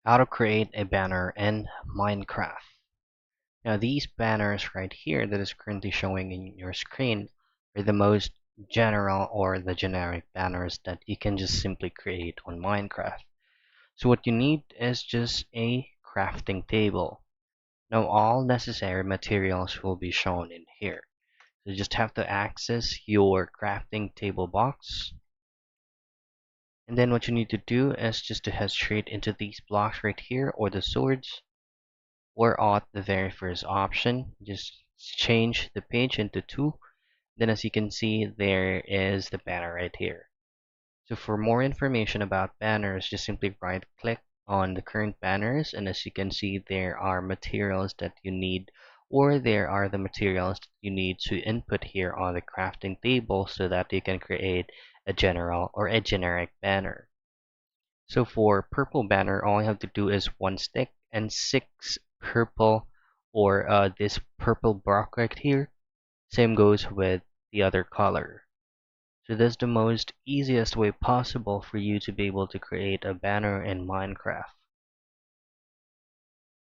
How to create a banner in Minecraft. Now these banners right here that is currently showing in your screen are the most general or the generic banners that you can just simply create on Minecraft. So what you need is just a crafting table. Now all necessary materials will be shown in here. So you just have to access your crafting table box. And then what you need to do is just to head straight into these blocks right here or the swords. We're at the very first option. Just change the page into 2. Then as you can see, there is the banner right here. So for more information about banners, just simply right click on the current banners, and as you can see, there are materials that you need, or there are the materials that you need to input here on the crafting table so that you can create a general or a generic banner. So for purple banner, all I have to do is 1 stick and 6 purple or this purple block right here. Same goes with the other color. So that's the most easiest way possible for you to be able to create a banner in Minecraft.